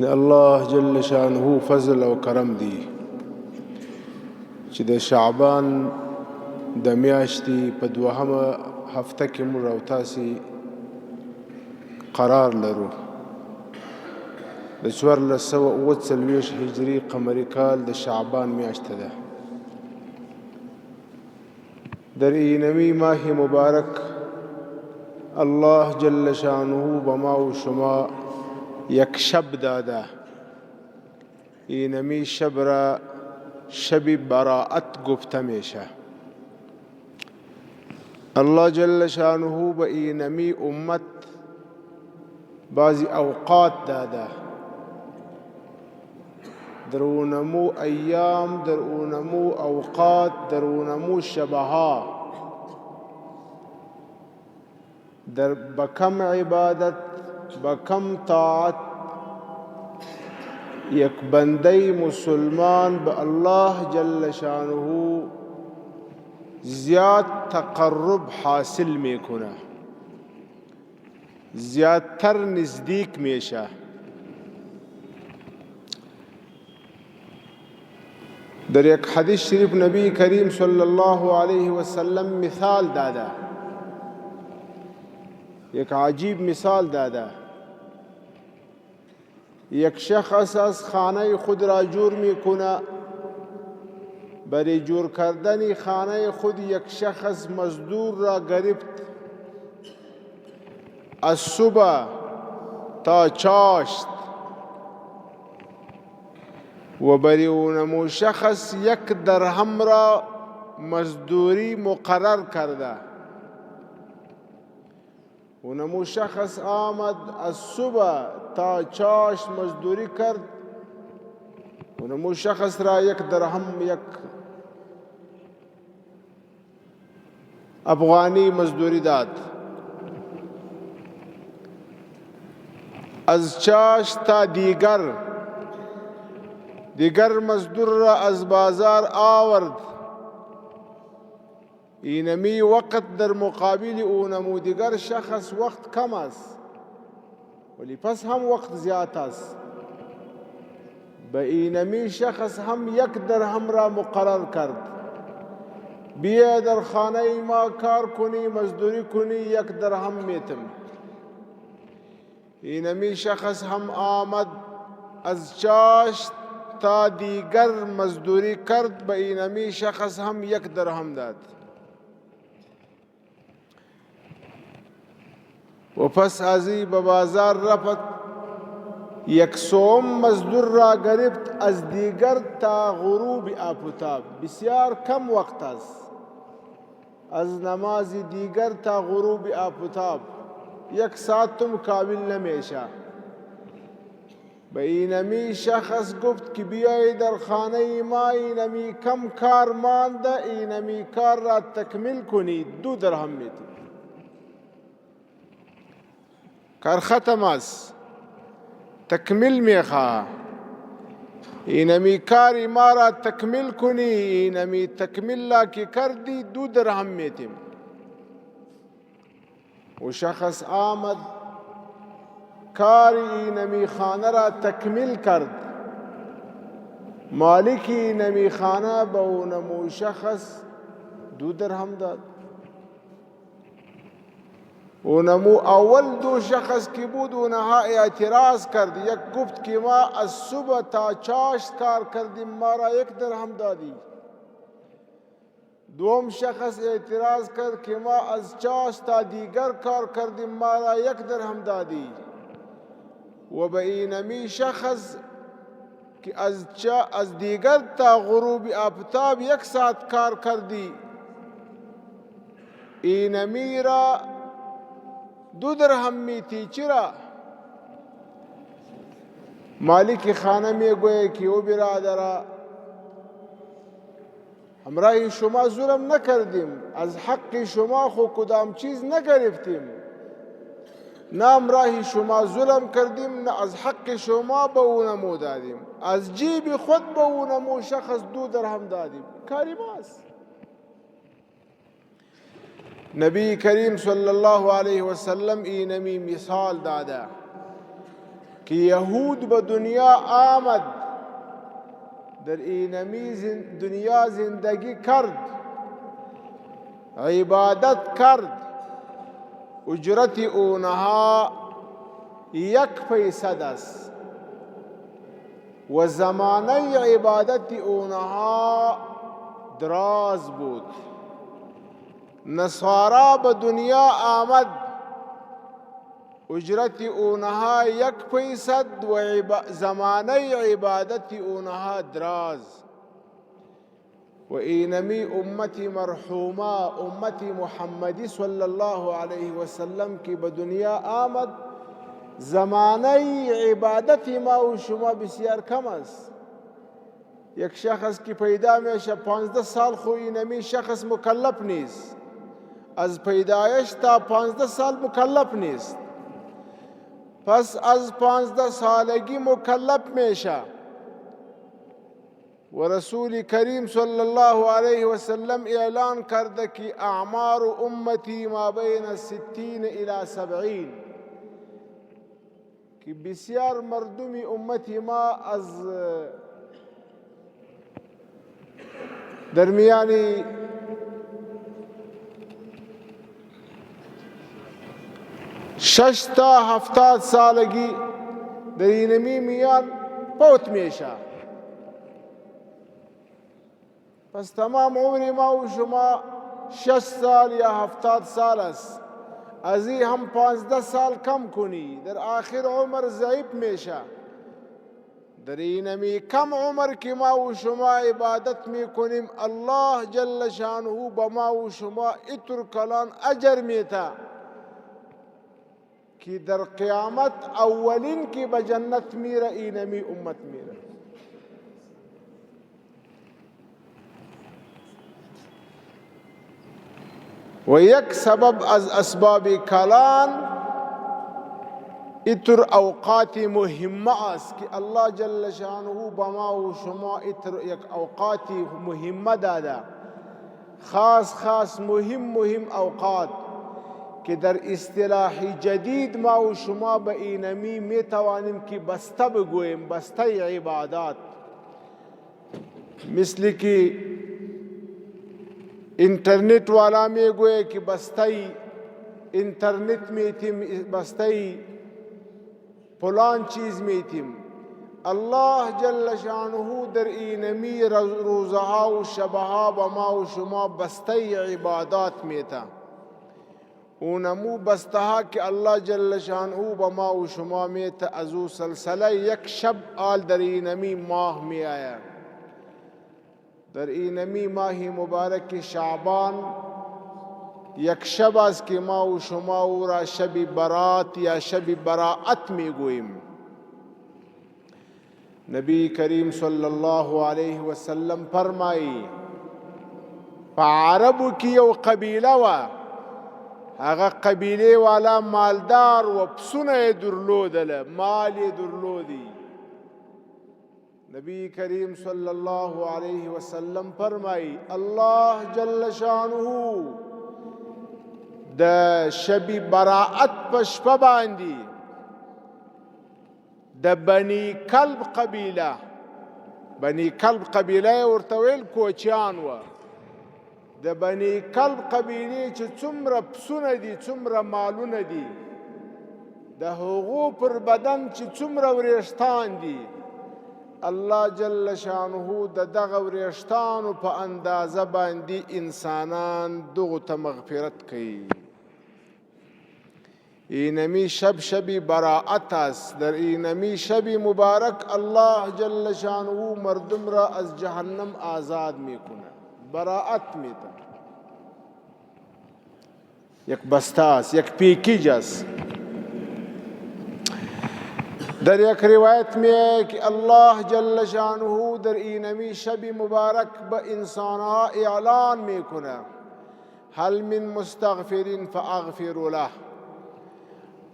د الله جل شانه فضل او کرم دی چې د شعبان د میاشتې په دوهمه هفته کې موږ او تاسې قرار لرو. د 1440 هجري قمري کال د شعبان میاشته ده. در اینمی ماه مبارک الله جل شانه به ما و شما یک شب داده. اینمی شب را شب براءت گفته میشه. الله جل شانه به اینمی امت بعضی اوقات داده، در اونمو ایام، در اونمو اوقات، در اونمو شبها، در بکم عبادت بکم طاعت یک بنده مسلمان به الله جل شانه زیاد تقرب حاصل میکنه، زیادتر نزدیک میشه. در یک حدیث شریف نبی کریم صلی الله علیه وسلم مثال داده، یک عجیب مثال داده. یک شخص از خانه خود را جور میکنه، برای جور کردن خانه خود یک شخص مزدور را گرفت، از صبح تا چاشت و برای اونمو شخص 1 درهم را مزدوری مقرر کرده. اونمو شخص آمد از صبح تا چاشت مزدوری کرد، اونمو شخص را 1 درهم 1 افغانی مزدوری داد. از چاشت تا دیگر مزدور را از بازار آورد. اینمی وقت در مقابل اونمو دیگر شخص وقت کم است ولی پس هم وقت زیاد است. به اینمی شخص هم 1 درهم را مقرر کرد، بیا در خانه ما کار کنی، مزدوری کنی، 1 درهم میتم. اینمی شخص هم آمد از چاشت تا دیگر مزدوری کرد، به اینمی شخص هم 1 درهم داد و پس ازی به بازار رفت، 100 مزدور را گرفت. از دیگر تا غروب آفتاب بسیار کم وقت است، از نماز دیگر تا غروب آفتاب 1 ساعت کامل نمیشه. به اینمی شخص گفت که بیایی در خانه ما، اینمی کم کار مانده، اینمی کار را تکمیل کنید، 2 درهم میتید. کار ختم است، تکمیل میخواه، اینمی کاری ما را تکمیل کنی. اینمی تکمیل لا که کردی 2 درهم میتیم. و شخص آمد کاری اینمی خانه را تکمیل کرد. مالک اینمی خانه به اونمو شخص 2 درهم داد. اونمو اول 2 شخص که بود اونها اعتراض کرد. یک گفت که ما از صبح تا چاشت کار کردیم، ما را 1 درهم دادی. دوم شخص اعتراض کرد که ما از چاشت تا دیگر کار کردیم، ما را 1 درهم دادی. و به اینمی شخص که از دیگر تا غروب آفتاب 1 ساعت کار کردی، اینمی را 2 درهم میتی. چرا؟ مالک خانه میگوید که او برادر، همراه شما ظلم نکردیم، از حق شما خو کدام چیز نگرفتیم، نه همراه شما ظلم کردیم، نه از حق شما به اونمو دادیم، از جیب خود به اونمو شخص 2 درهم دادیم. کاری ماست. نبی کریم صلی الله علیه وسلم اینمی مثال داده که یهود به دنیا آمد، در اینمی دنیا زندگی کرد، عبادت کرد، اجرت اونها 1% است و زمانه عبادت اونها دراز بود. نصارا به دنیا آمد، اجرت اونها 1% و زمانه عبادت اونها دراز. و اینمی امتی مرحومه، امتی محمدی صلی الله علیه وسلم که به دنیا آمد، زمانه عبادت ما و شما بسیار کم است. یک شخص که پیدا میشه 15 سال خو اینمی شخص مکلف نیست، از پیدایش تا 15 سال مکلف نیست. پس از 15 سالگی مکلف میشه و رسول کریم صلی الله علیه وسلم اعلان کرده که اعمار امتی ما بین 60 الی 70، که بسیار مردمی امتی ما از درمیانی 6 تا 70 سالگی در اینمی میان فوت میشه. پس تمام عمر ما و شما 6 سال یا 70 سال است، از این هم 15 سال کم کنی، در آخر عمر ضعیف میشه. در اینمی کم عمر که ما و شما عبادت میکنیم، الله جل شانه به ما و شما اتر کلان اجر میته که در قیامت اولین که به جنت میره اینمی امت میره. و یک سبب از اسباب کلان اتر اوقات مهمه است که الله جل شانه با ما و شما اتر یک اوقات مهمه داده، خاص مهم اوقات که در اصطلاح جدید ما و شما به اینمی می توانیم که بسته بگوییم، بسته عبادات. مثل که انترنت والا می گویه که بسته انترنت میتیم، بسته فلان چیز میتیم. الله جل شانه در اینمی روزها و شبها به ما و شما بسته عبادات میته. اونمو بسته ها که الله جل شانه به ما و شما میته، از او سلسله یک شب آل در اینمی ماه می آید. در اینمی ماهی مبارک شعبان یک شب است که ما و شما او را شب برات یا شب براعت میگوییم. نبی کریم صلی الله علیه وسلم فرمایی په عربو کې یو قبیله و، هغه قبیله والا مالدار و پسونه درلودله، مال درلودی. نبی کریم صلی الله علیه وسلم فرمایی الله جل شانه د شب براعت په شپه باندې د بنی کلب قبیله، بنی کلب قبیله ورته ویل کوچیان و، د بنی کلب قبیله چې څومره پسونه دي، څومره مالونه دي، د هغو پر بدن چې څومره وریښتان دي، الله جل شانه د دغه وریښتانو په اندازه باندې انسانان دغو ته مغفرت کوي. اینمی شب براعت است. در اینمی شب مبارک الله جل شانه مردم را از جهنم آزاد میکنه، براعت میده. یک بسته است، یک پیکیج است. در یک روایت میگه که الله جل شانه در اینمی شب مبارک به انسانها اعلان میکنه هل من مستغفر فاغفر له.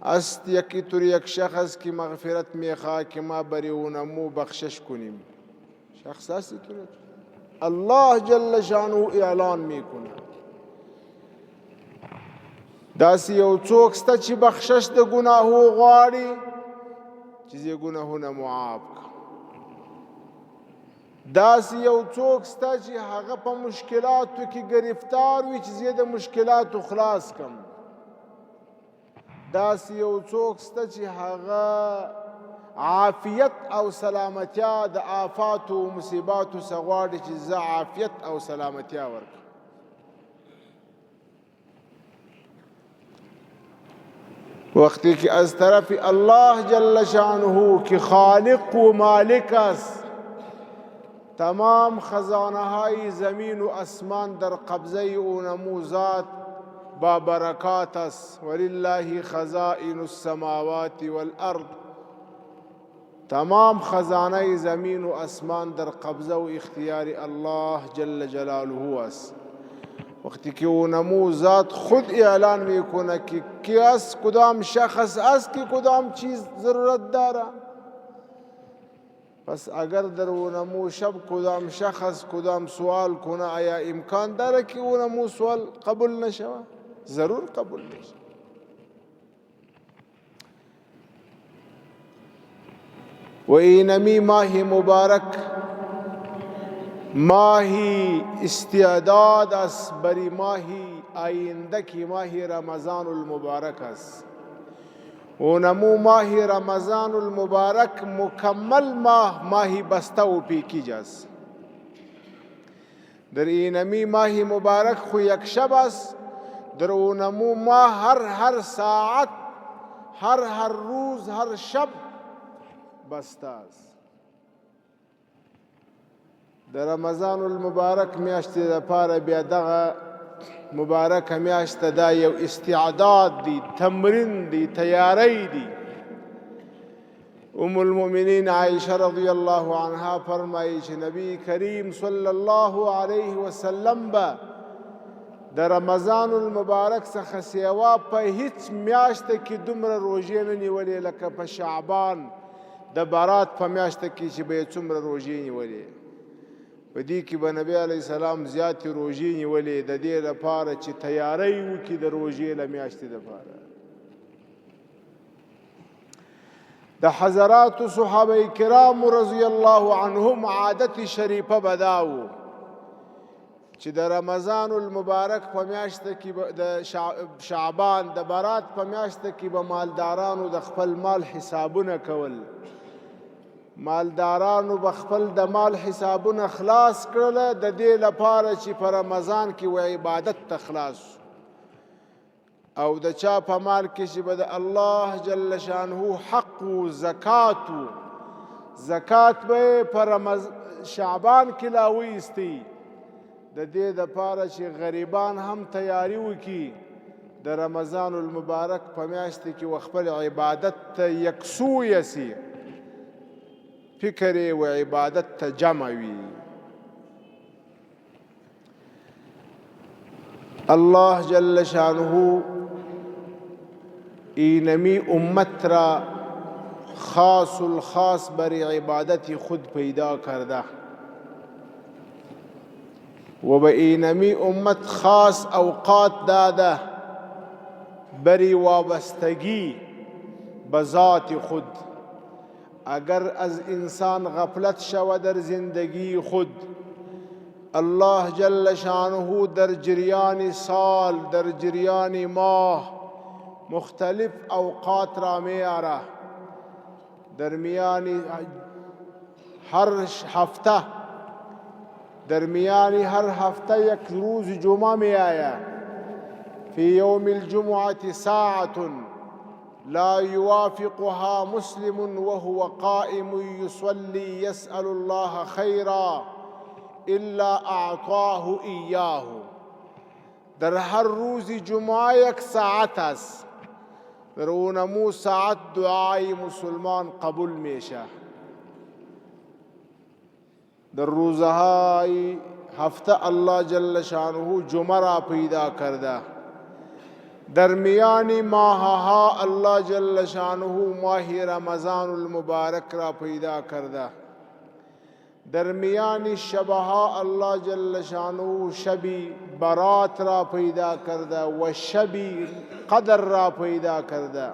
است یکی طور یک شخص که مغفرت میخواه که ما بری اونمو بخشش کنیم. شخص هستی طور الله جل شانه اعلان میکنه. داسی یو څوک سته چې بخشش د ګناهو غواړي، چې زه ګناهونه معاف کړم. داسې یو څوک شته چې هغه په مشکلاتو کې گرفتار وي چې زه د مشکلاتو خلاص کړم. داسې یو څوک شته چې هغه عافیت او سلامتیا د آفاتو او مصیباتو څخه غواړي چې زه عافیت او سلامتیا ورکړم. وقتی که از طرف الله جل شانه که خالق و مالک است، تمام خزانه های زمین و اسمان در قبضه او نمو ذات با برکات است. ولله خزائن السماوات والارض. تمام خزانه زمین و اسمان در قبضه و اختیار الله جل جلاله است. وقتی که او نمو ذات خود اعلان میکنه که کی است، کدام شخص است که کدام چیز ضرورت داره، پس اگر در او نمو شب کدام شخص کدام سوال کنه، آیا امکان داره که او نمو سوال قبول نشوه؟ ضرور قبول نشه. و اینمی ماه مبارک ماهی استعداد است بری ماهی آینده که ماه رمضان المبارک است. و نمو ماه رمضان المبارک مکمل ماهی بسته و پیکیج است. در اینمی ماه مبارک خو یک شب است، در او نمو ماه هر ساعت هر روز هر شب بسته است. در رمضان المبارک میاشت لپاره بیا دغه مبارک میاشت دا یو استعداد دی، تمرین دی، تیاری دی. ام المؤمنین عائشہ رضی اللہ عنها فرمایی چې نبی کریم صلی الله علیه وسلم به در رمضان المبارک څخه سیوا په هیڅ میاشت کې دومره روژې نه نیولې لکه په شعبان د برات په میاشت کې چې به یې څومره روژې نیولې. په دې کې به نبی علیه السلام زیاتې روژې نیولې د دې لپاره چې تیاری وکړي د روژې له میاشتې لپاره. د حضراتو صحابه کرام رضی الله عنهم عادت شریفه به دا و چې د رمضان المبارک په میاشت کې د شعبان د برات په میاشت کې به مالدارانو د خپل مال حسابونه کول. مالدارانو به خپل د مال حسابونه خلاص کړل د دې لپاره چې په رمضان کې و عبادت ته خلاص، او د چا په مال کې چې به د الله جل شانه حق و زکات به په شعبان کې لاویستی، د دې لپاره چې غریبان هم تیاری وکړي د رمضان المبارک په میاشت کې و خپل عبادت ته یکسو یسی، فکر و عبادت ته جمع وي. الله جل شانه اینمی امت را خاص الخاص بر عبادت خود پیدا کرده و به اینمی امت خاص اوقات داده بری وابستگی به ذات خود. اگر از انسان غفلت شود در زندگی خود، الله جل شانه در جریان سال در جریان ماه مختلف اوقات را میاره. در میان هر هفته یک روز جمعه می آید. فی یوم الجمعة ساعة لا يوافقها مسلم وهو قائم يصلي يسأل الله خيرا إلا أعطاه إياه. در هر روز جمعه یک ساعت است، در اونمو ساعت دعای مسلمان قبول میشه. در روزهای هفته الله جل شانه جمعه را پیدا کرده. در میان ماهها الله جل شانه ماه رمضان المبارک را پیدا کرده. در میان شبها الله جل شانه شبی برات را پیدا کرده و شبی قدر را پیدا کرده.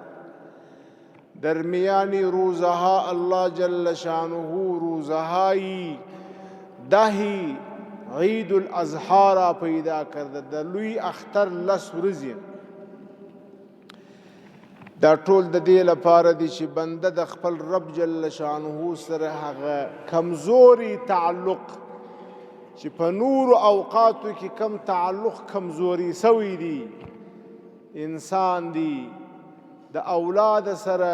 در میانی روزها الله جل شانه روزهایی دهی عید الاضحی را پیدا کرده د لوی اختر لس ورځې دا ټول د دې لپاره دي چې بنده د خپل رب جل شانه سره هغه کمزوري تعلق چې په نور اوقاتو کې کم تعلق کمزوري سوی دی انسان دی د اولاد سره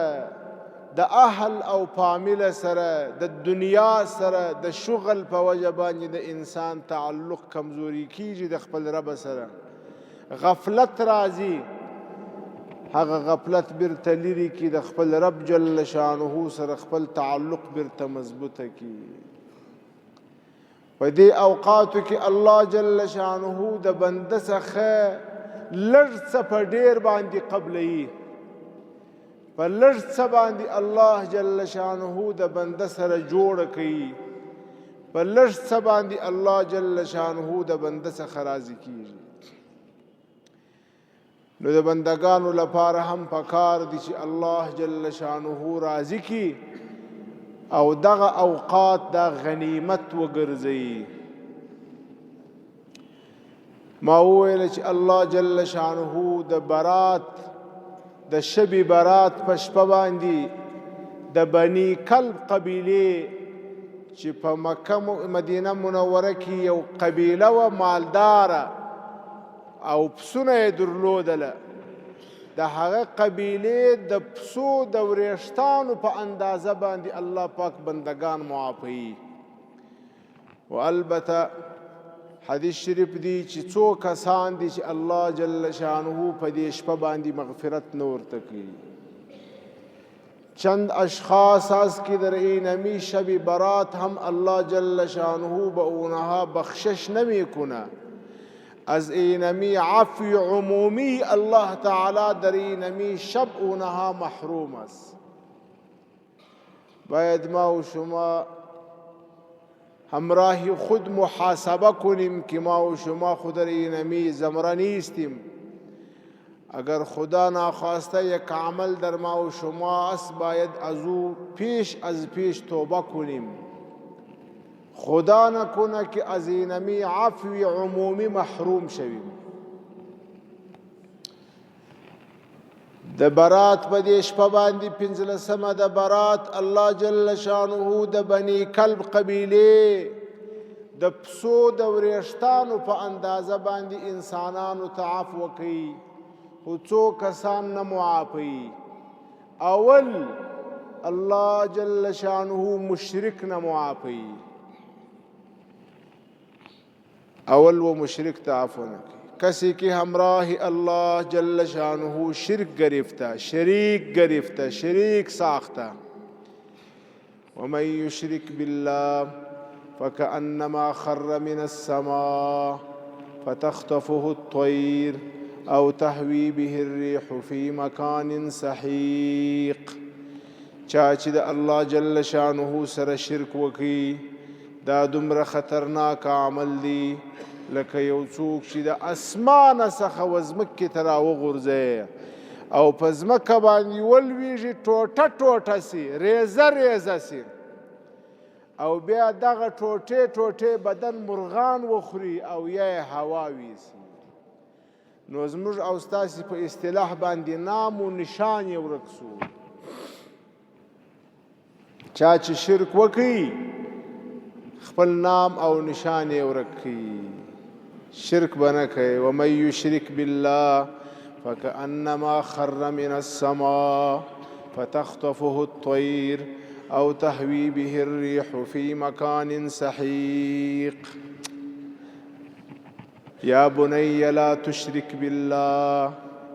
د اهل او فامیل سره د دنیا سره د شغل په وجه باندې د انسان تعلق کمزوري کیږي د خپل رب سره غفلت راځي هغه غفلت بیرته لري کی د خپل رب جل شانه سره خپل تعلق بیرته مضبوطه کی په دې اوقاتو کې الله جل شانه د بنده څخه لږ څه په ډیر باندې قبلوي په لږ څه باندې الله جل شانه د بنده سره جوړ کوي په لږ څه باندې الله جل شانه د بنده څخه راضي کیږي نو د بندگانو لپاره هم پکار دي چې الله جل شانه راضي کی او دغه اوقات دا غنیمت وګرځي ما وویل چې الله جل شانه د برات د شب برات په شپه باندې د بني کلب قبیله چې په مکه مدینه منوره کې یو قبیله و مالداره او پسونه یې درلودله د هغه قبیله د پسو د وریښتانو په اندازه باندې الله پاک بندگان معافوي و البته حدیث شریف دی چې څو کسان دي چې الله جل شانه په دې شپه باندې مغفرت نه ورته کوي چند اشخاص از که در اینمی شب برات هم الله جل شانه به اونها بخشش نمیکنه از اینمی عفو عمومی الله تعالی در اینمی شب اونها محروم است باید ما و شما همراهی خود محاسبه کنیم که ما و شما خود در اینمی زمره نیستیم اگر خدا ناخواسته یک عمل در ما و شما است باید از او پیش توبه کنیم خدا نکنه که از اینمی عفو عمومی محروم شویم د برات په دې شپه باندې پنځلسمه د برات الله جل شانه د بني کلب قبیله د پسو د وریښتانو په اندازه باندې انسانانو ته عفو کوي خو څو کسان نه معافوي اول الله جل شانه مشرک نه معافوي اول و مشرک ته عفو نه کوي کسی که همراه الله جل شانه شرک گرفته شریک گرفته شریک ساخته ومن یشرک بالله فكأنما خر من السماء فتخطفه الطير او تهوي به الريح في مكان سحيق چا چې د الله جل شانه سره شرک وکي دا دومره خطرناک عمل دی لکه یو څوک چې د اسمانه څخه وزمکې ته راوغورځي او په ځمکه باندې ولویږي ټوټه ټوټه سي ریزه ریزه سي او بیا دغه ټوټې ټوټې بدن مرغان وخوري او یا هوا ویسي نو زموږ او ستاسې په اصطلاح باندې نام و نشان یې ورک سو چا چې شرک وکړي خپل نام او نشان یې ورک کړي شرک به نه کوي ومن یشرک بالله فكأنما خر من السماء فتخطفه الطير او تهوي به الريح في مكان سحيق يا بني لا تشرك بالله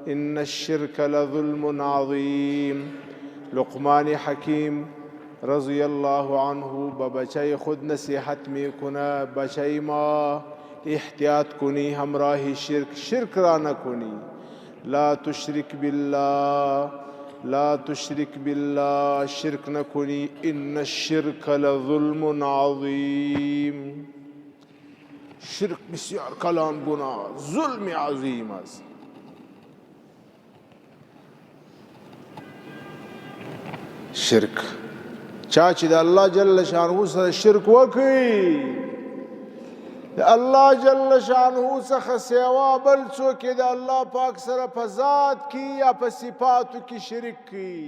إن الشرك لظلم عظيم لقمان حکیم رضی الله عنه بچه خود نصیحت میکنه بچه ما احتیاط کنی همراه شرک را نکنی لا تشرك بالله لا تشرك بالله شرک نکنی ان الشرك لظلم عظیم شرک بسیار کلان گناه ظلم عظیم است شرک چا چې د الله جل شانه سره شرک وکړي د الله جل شانه څخه سوا بل څوک د الله پاک سره په ذات کې یا په صفاتو کې شرک کړي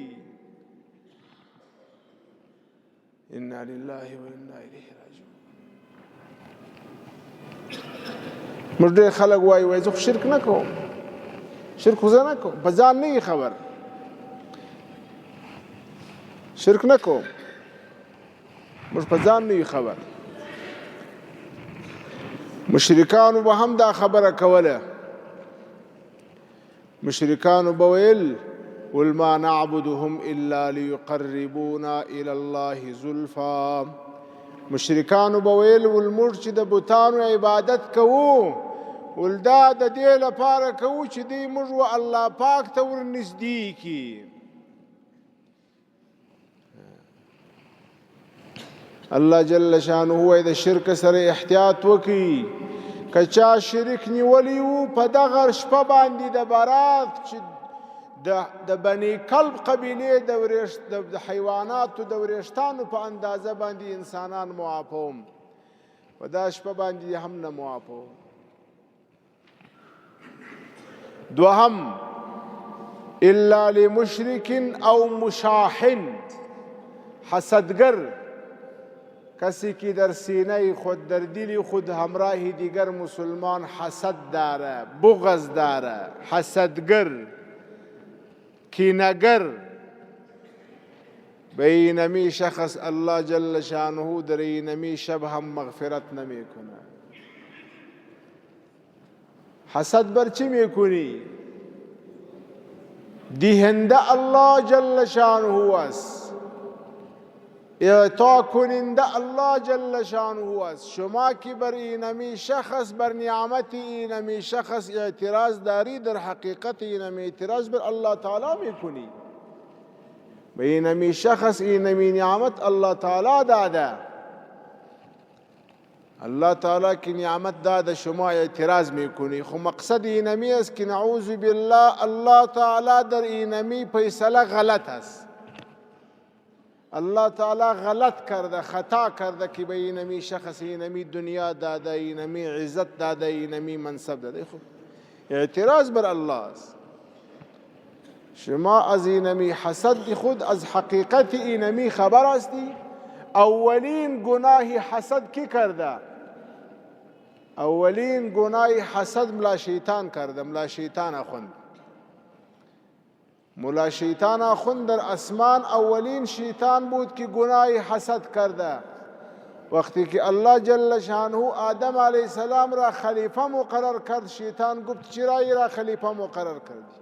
انا لله و انا الیه راجعون موږ ډېر خلک وایي زه خو شرک نه کوم شرک خو زه نه کوم په ځان نه خبر شرک نه کوم موږ په ځان نه خبر مشرکانو به هم دا خبره کوله مشرکانو به ویل قل ما نعبدهم الا ليقربونا الى الله زلفا مشرکانو به ویل موږ چې د بتانو عبادت کوو ولدا د دې لپاره کوو چې دوی موږ الله پاک ته ورنږدې کړي الله جل شانه وای د شرک سره احتیاط وکړي که چا شرک نیولی وو په دغه شپه باندې د برات چې د بني کلب قبیلې د حیواناتو د وریښتانو په اندازه باندې انسانان معافوم په دا شپه باندې هم نه معافوم دوهم الا لمشرک او مشاحن حسدگر کسی که در سینه خود در دل خود همراه دیگر مسلمان حسد داره بغض داره حسدگر کینگر به اینمی شخص الله جل شانه در اینمی شب هم مغفرت نمیکنه حسد بر چی میکنی؟ دهنده الله جل شانه است اعطا کننده الله جل شانه است شما که بر اینمی شخص بر نعمت اینمی شخص اعتراض داری در حقیقت اینمی اعتراض بر الله تعالی میکنی به اینمی شخص اینمی نعمت الله تعالی داده الله تعالی که نعمت داده شما اعتراض میکنی خو مقصد اینمی است که نعوذ بالله الله تعالی در اینمی فیصله غلط است الله تعالی غلط کرده خطا کرده که به اینمی شخص اینمی دنیا داده اینمی عزت داده اینمی منصب داده خب اعتراض بر الله است شما از اینمی حسد خود از حقیقت اینمی خبر هستی اولین گناه حسد کی کرده اولین گناه حسد ملا شیطان کرده ملا شیطان اخوند ملا شیطان اخوند در اسمان اولین شیطان بود که گناه حسد کرده وقتی که الله جل شانه آدم علیه السلام را خلیفه مقرر کرد شیطان گفت چرا را خلیفه مقرر کردی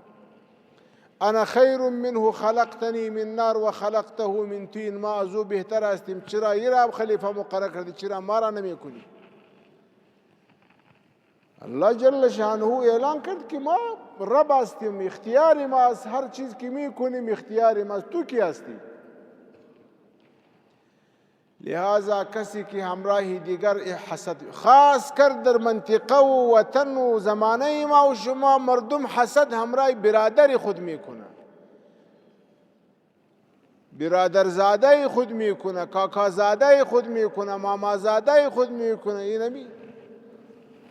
انا خیر منه خلقتنی من نار و خلقته من طین ما از او بهتر هستیم چرا را خلیفه مقرر کردی چرا ما را نمی کنی الله جل شانه اعلان کرد که ما رب هستیم اختیار ما از هر چیز که می کنیم اختیار ما تو کی هستی لہذا کسی که همراه دیگر حسد خاص کرد در منطقه و وطن و زمانه ما و شما مردم حسد همراه برادر خود میکنه برادر زاده خود میکنه کاکا زاده خود میکنه ماما زاده خود میکنه اینمی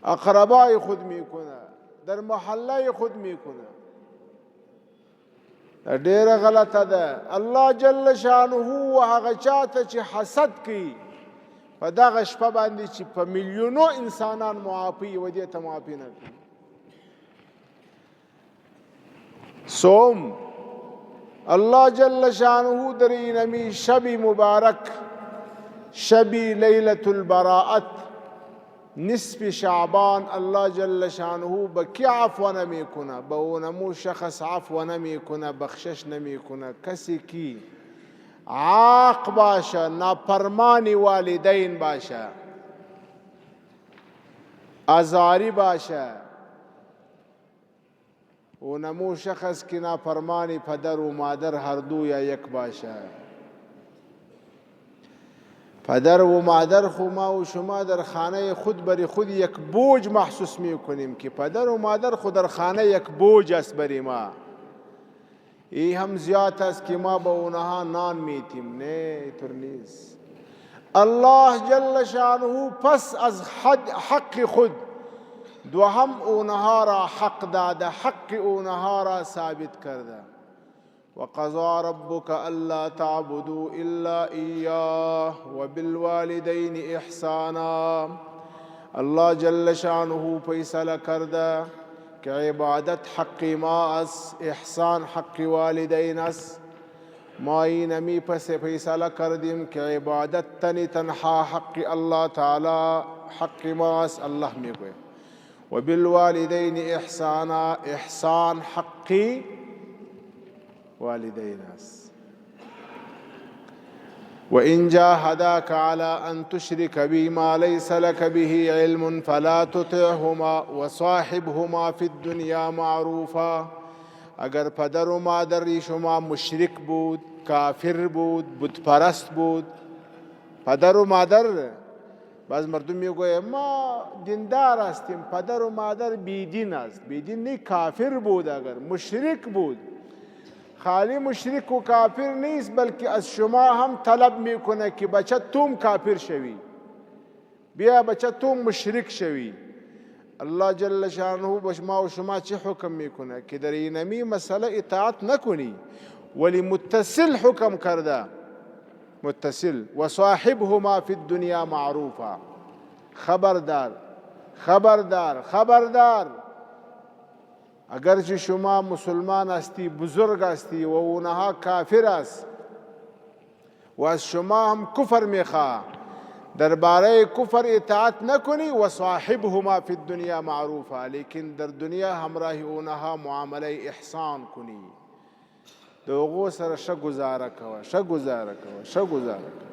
اقربای خود میکنه در محله خود میکنه ډیره غلطه ده الله جل شانه و هغه چاته چې حسد کوي په دغه شپه باندې چې په میلیونو انسانان معافي و دې ته معافي نه کوي صوم الله جل شانه در اینمی شب مبارک شب لیلة البراءت نصف شعبان الله جل شانه بکی عفو نمیکنه به اونمو شخص عفو نمیکنه بخشش نمیکنه کسی کی عاق باشه نافرمان والدین باشه ازاری باشه اونمو شخص کی نافرمان پدر و مادر هر دو یا یک باشه پدر و مادر خو ما و شما در خانه خود بری خود یک بوج محسوس می کنیم که پدر و مادر خود در خانه یک بوج است بری ما ای هم زیاد است که ما به اونها نان میتیم. نه اینطور نیست. الله جل شانه پس از حق خود دوهم اونها را حق داده، حق اونها را ثابت کرده. وقضى ربك ألا تعبدوا إلا إياه وبالوالدين إحسانا. الله جل شانه فیصله کرده که عبادت حق ما است، احسان حق والدین است. ما اینمی پس فیصله کردیم که عبادت تنها حق الله تعالی حق ما است. الله میگوید وبالوالدین احسانا، احسان حق والدین است. وإن جاهداك على أن تشرك بي ما ليس لك به علم فلا تطعهما وصاحبهما في الدنيا معروفا. اگر پدر و مادر شما مشرک بود، کافر بود، بت پرست بود، پدر و مادر، بعض مردم میگوید ما دیندار هستیم، پدر و مادر بیدین است. بیدین نه، کافر بود. اگر مشرک بود، خالی مشرک و کافر نیست، بلکه از شما هم طلب میکنه که بچه توم کافر شوی، بیا بچه توم مشرک شوی. الله جل شانه به ما و شما چه حکم میکنه که در اینمی مسئله اطاعت نکنی، ولی متصل حکم کرده. متصل و صاحبهما فی الدنیا معروفا. خبردار خبردار خبردار، اگرچه شما مسلمان هستی، بزرگ هستی و اونها کافر است و از شما هم کفر میخواه، درباره کفر اطاعت نکنی. و صاحبهما فی الدنیا معروفا، لیکن در دنیا همراه اونها معامله احسان کنی. دوغو سره شه گزاره کوه، شه گزاره کوه، شه گزاره کوه.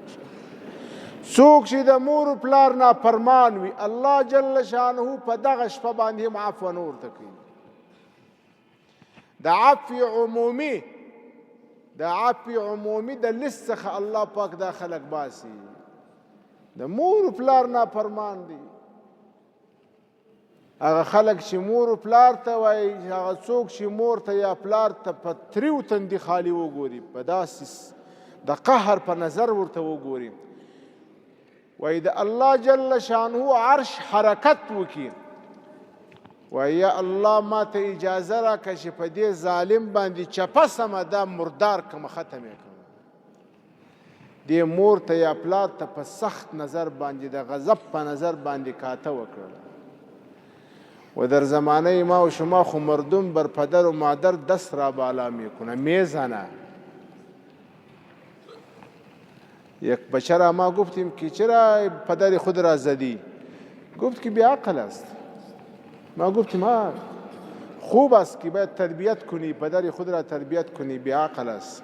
څوک چې د مور و پلار نافرمان وي، الله جل شانه په دغه شپه باندې هم عفو نه ورته کوي. د عفو عمومي، د عفو عمومي د لیست څخه الله پاک دا خلک باسي. د مور و پلار نافرمان دي، هغه خلک چې مور و پلار ته وایي، هغه څوک چې مور ته یا پلار ته په تریو تندي خالي وګوري، په داسې د قهر په نظر ورته وګوري، وایي د الله جل شانه عرش حرکت وکړي، وایي یا الله ما ته اجازه راکړه چې په دې ظالم باندې چپه سمه دا مردار کړم، ختم یې کړم. دې مور ته یا پلار ته په سخت نظر باندې، د غضب په نظر باندې کاته وکړه. و در زمانه ما و شما خو مردم بر پدر و مادر دست را بالا میکنه، میزنه. یک بچه را ما گفتیم که چرا پدر خود را زدی؟ گفت که بیعقل است. ما گفتیم ها خوب است که باید تربیت کنی، پدر خود را تربیت کنی، بیعقل است.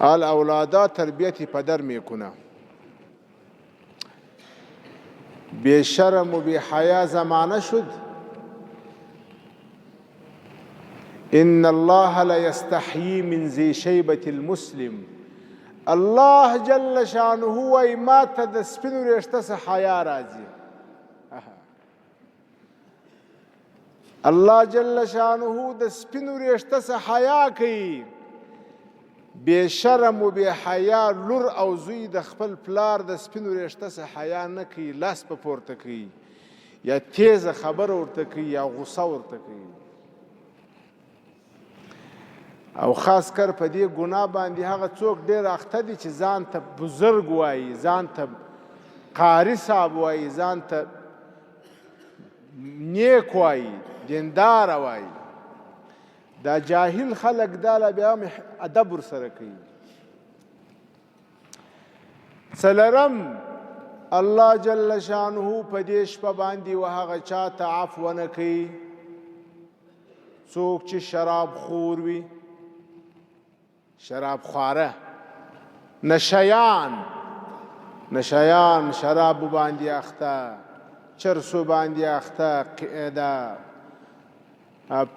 اولادا تربیت پدر میکنه. بی شرم و بی حیا زمانه شد. ان الله لا يستحيي من ذي شيبة المسلم. الله جل شانه وای ما ته د سپینو ریښته څخه حیا راځي. الله جل شانه د سپینو ریښته څخه حیا کوي. بے شرم و بے حیا لور او زوی د خپل پلار د سپینو ریښته څخه حیا نه کوي، لاس په پورته کوي، یا تیزه خبره ورته کوي، یا غصه ورته کوي. او خاص کر په دې ګناه باندې هغه څوک ډېر اخته دي چې ځان ته بزرګ وایي، ځان ته قاري صاحب وایي، ځان ته نیک وایي، دیندار وایي. دا جاهل خلق دا لا بیا ادب ورسره کوي. څلرم، الله جل شانه په دې شپه باندې و هغه چا ته عفو نه کوي څوک چې شراب خور وي، شراب خواره، نشیان شراب باندې اخته، چرسو باندې اخته، دا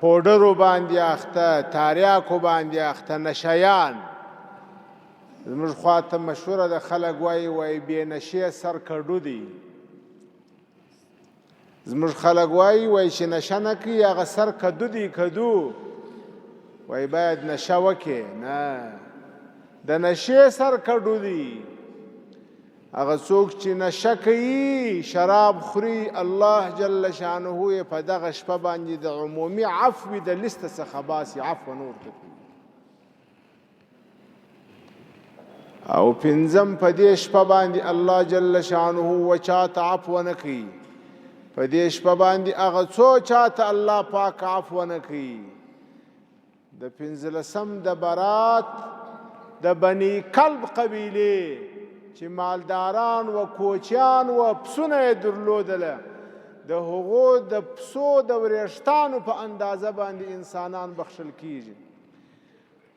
پودرو باندې اخته، تاریاکو باندې اخته، نشیان. زموږ خواته مشهوره د خلک وایي بې نشې سر کډو دی. زموږ خلک وایي چې نشه نه کوي، هغه سر کدو دی، کدو. وای باید نشه وکې، نه، د نشې سر کډو دي. هغه څوک چې نشه کوي، شراب خوري، الله جل شانه یې په دغه شپه باندې د عمومي عفو د لیسته څخه باسي، عفو نور ته کوي. او پنځم په دې شپه باندې الله جل شانه و چاته عفو نه کوي. په دې شپه باندې هغه څو چاته الله پاک عفو نه کوي. د پنځلسم د برات د بني کلب قبیلې چې مالداران و کوچیان و پسونه یې درلودله، د هغو د پسو د وریښتانو په اندازه باندې انسانان بخښل کیږي.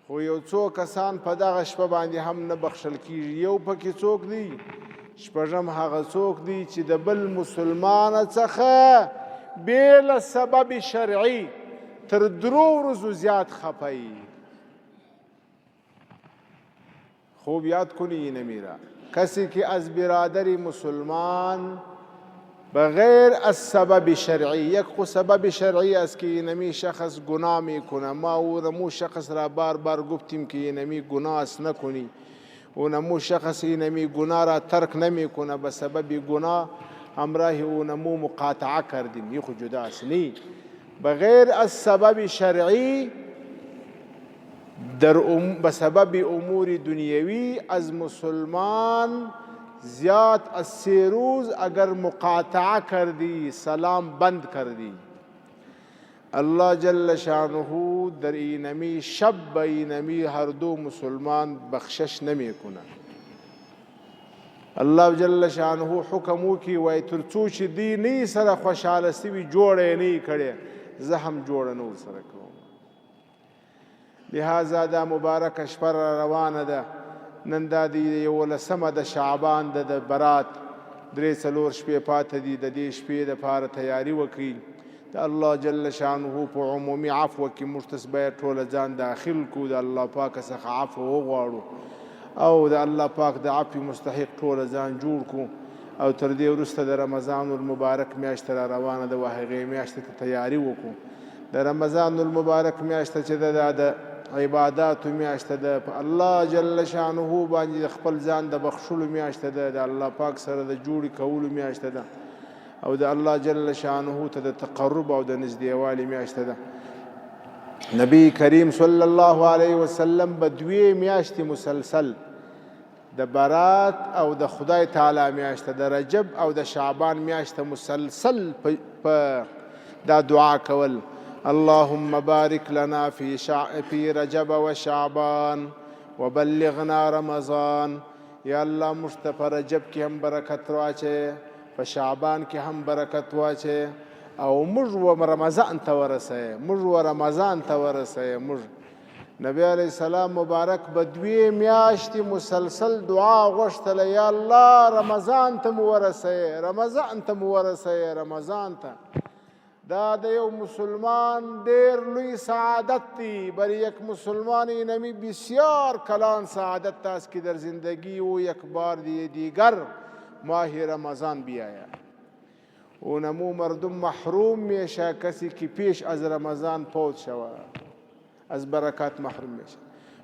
خو یو څو کسان په دغه شپه باندې هم نه بخښل کیږي. یو پکې څوک دی؟ شپږم هغه څوک دی چې د بل مسلمان څخه بې له سبب شرعي تر 3 ورځو زیات خفه. خوب یاد کنی نمیرا، کسی که از برادر مسلمان بغیر از سبب شرعی، یک خو سبب شرعی است که اینمی شخص گناه میکنه، ما او نمو شخص را بار بار گفتیم که اینمی گناه است نکنی، او نمو شخص اینمی گناه را ترک نمیکنه، به سبب گناه همراه او نمو مقاطعه کردیم. یہ خو جدا است. نی بغیر از سبب شرعی به سبب امور دنیوی از مسلمان زیاد از 3 روز اگر مقاطعه کردی، سلام بند کردی، الله جل شانه در اینمی شب به اینمی هر دو مسلمان بخشش نمی کنه. الله جل شانه حکمو کی وای ترڅو چې دی نه سره خوشاله سوي جوړه نه کړي، زه هم جوړه نه سره کوم. لہذا دا مبارک شپه روانه ده. نن دا د 11 د شعبان د برات 3-4 شپې پاتې دي. د دې شپې دپاره تیاري وکړي. د الله جل شانه په عمومي عفو کې موږ باید ټوله ځان داخل کړو، د الله پاک څخه عفو وغواړو او د الله پاک د عفو مستحق ټوله ځان جوړ کړو. او تر دې وروسته د رمضان المبارک میاشت را روانه ده، هغې میاشتې ته تیاري وکړو. د رمضان المبارک میاشته چې ده د عباداتو میاشته ده، په الله جل شانه باندې خپل ځان د بخښلو میاشته ده، د الله پاک سره د جوړې کولو میاشته ده او د الله جل شانه ته د تقرب او د نږدېوالي میاشته ده. نبی کریم صلی الله علیه وسلم به 2 میاشتې مسلسل د برات او د خدای تعالی میاشته، د رجب او د شعبان میاشته مسلسل په دا دعا کول: اللهم بارك لنا في رجب وشعبان وبلغنا رمضان. یا الله موږ ته په رجب کې هم برکت واچې، په شعبان کې هم برکت واچې او موږ و رمضان ته ورسوې، موږ و رمضان ته ورسوې. موږ نبی علیه السلام مبارک به 2 میاشتې مسلسل دعا غوښتله: یا الله رمضان ته مو ورسوې، رمضان ته مو ورسوې، رمضان ته. دا د یو مسلمان ډیر لوی سعادت دی. بر یک مسلمان اینمی بسیار کلان سعادت است که در زندگی او یک بار دیگر ماه رمضان بیاید. اونمو مردم محروم میشه کسی که پیش از رمضان فوت شود، از برکات محروم میشه.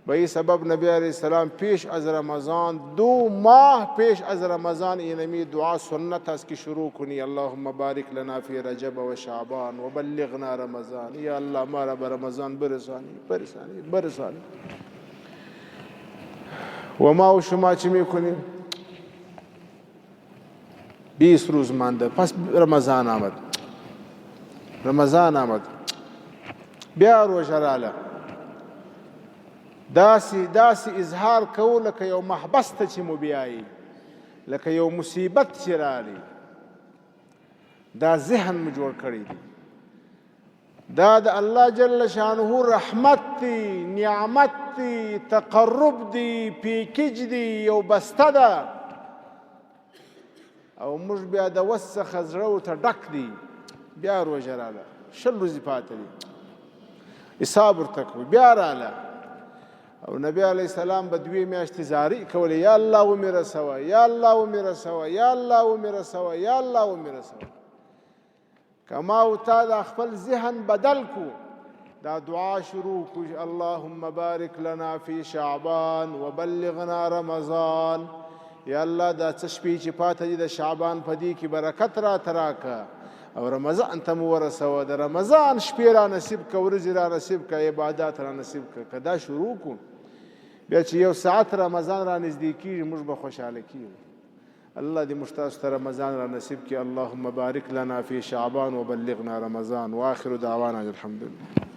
به این سبب نبی علیه السلام پیش از رمضان 2 ماه پیش از رمضان اینمی دعا سنت است که شروع کنی: اللهم بارک لنا فی رجب و شعبان و بلغنا رمضان. یا الله ما را به رمضان برسانی. و ما و شما چی میکنیم؟ 20 روز مانده، پس رمضان آمد، بیا روژه راله. داسې اظهار کوو لکه یو محبس ته چې مو بیایي، لکه یو مصیبت چې رالی. دا ذهن مو جوړ کړی دی. دا د الله جل شانه رحمت دی، نعمت دی، تقرب دی، پیکج دی، یو بسته ده او موږ بیا د وس څخه زړه ورته ډک دی. بیا روژه راله، 20 ورځې پاتې دي، حساب ورته کوو. بیا راله او نبی علیه السلام به 2 میاشتې زارۍ کولې: یا الله ومې رسوه، یا الله ومې رسوه، یا الله ومې رسوه، یا الله ومې رسوه. که ما او تا دا خپل ذهن بدل کو دا دعا شروع کو اللهم بارک لنا فی شعبان وبلغنا رمضان. یا الله دا څه شپې چې پاته دي د شعبان په دې کې برکت را تراکه او رمضان ته مو ورسوه. د رمضان شپې را نصیب که، ورځې را نصیب که، عبادات را نصیب که. که دا شروع کو بیا چې یو ساعت رمضان را نږدې کېږي موږ به خوشحاله کېږو. الله دې موږ تاسو ته رمضان را نصیب کړي. اللهم بارک لنا فی شعبان وبلغنا رمضان. واخر دعوانا الحمد لله.